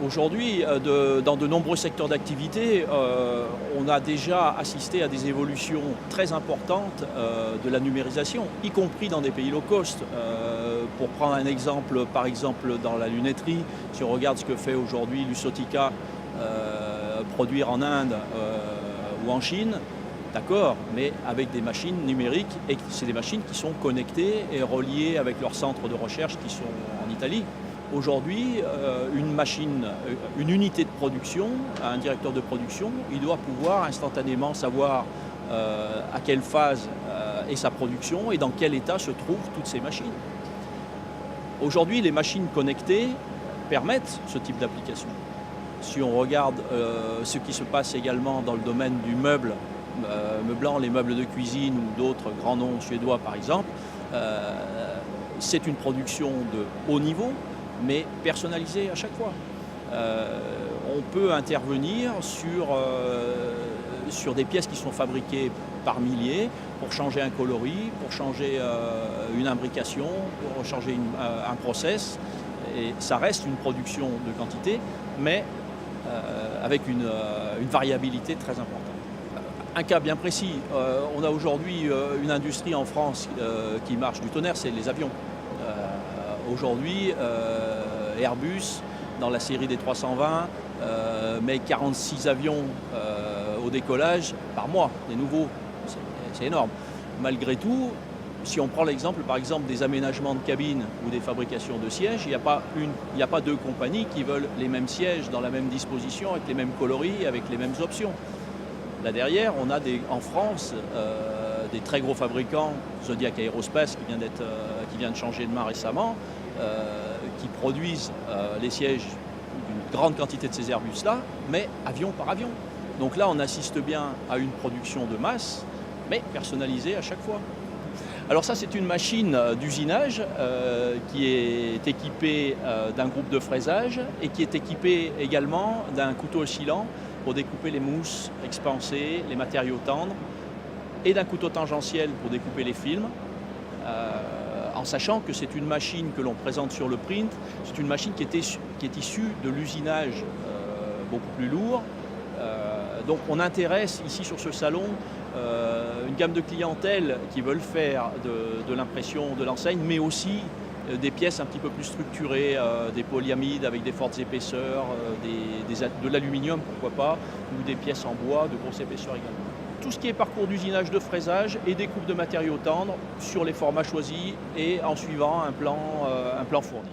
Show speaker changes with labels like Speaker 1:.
Speaker 1: Aujourd'hui, dans de nombreux secteurs d'activité, on a déjà assisté à des évolutions très importantes de la numérisation, y compris dans des pays low cost. Pour prendre un exemple, par exemple dans la lunetterie, si on regarde ce que fait aujourd'hui Luxottica, produire en Inde ou en Chine, d'accord, mais avec des machines numériques, et c'est des machines qui sont connectées et reliées avec leurs centres de recherche qui sont en Italie. Aujourd'hui, une unité de production, un directeur de production, il doit pouvoir instantanément savoir à quelle phase est sa production et dans quel état se trouvent toutes ces machines. Aujourd'hui, les machines connectées permettent ce type d'application. Si on regarde ce qui se passe également dans le domaine du meuble, meublant, les meubles de cuisine ou d'autres grands noms suédois par exemple, c'est une production de haut niveau, mais personnalisée à chaque fois. On peut intervenir sur des pièces qui sont fabriquées par milliers pour changer un coloris, pour changer une imbrication, pour changer un process. Et ça reste une production de quantité, mais avec une variabilité très importante. Un cas bien précis, on a aujourd'hui une industrie en France qui marche du tonnerre, c'est les avions. Aujourd'hui, Airbus, dans la série des 320, met 46 avions au décollage par mois, des nouveaux. C'est énorme. Malgré tout, si on prend l'exemple, par exemple, des aménagements de cabines ou des fabrications de sièges, il n'y a pas deux compagnies qui veulent les mêmes sièges dans la même disposition, avec les mêmes coloris, avec les mêmes options. Là derrière, on a en France des très gros fabricants, Zodiac Aerospace qui vient de changer de main récemment, qui produisent les sièges d'une grande quantité de ces Airbus-là, mais avion par avion. Donc là, on assiste bien à une production de masse, mais personnalisée à chaque fois. Alors ça, c'est une machine d'usinage qui est équipée d'un groupe de fraisage et qui est équipée également d'un couteau oscillant pour découper les mousses expansées, les matériaux tendres, et d'un couteau tangentiel pour découper les films, en sachant que c'est une machine que l'on présente sur le print, c'est une machine qui est issue de l'usinage beaucoup plus lourd. Donc on intéresse ici sur ce salon une gamme de clientèle qui veulent faire de l'impression de l'enseigne, mais aussi des pièces un petit peu plus structurées, des polyamides avec des fortes épaisseurs, de l'aluminium pourquoi pas, ou des pièces en bois de grosse épaisseur également. Tout ce qui est parcours d'usinage, de fraisage et découpe de matériaux tendres sur les formats choisis et en suivant un plan fourni.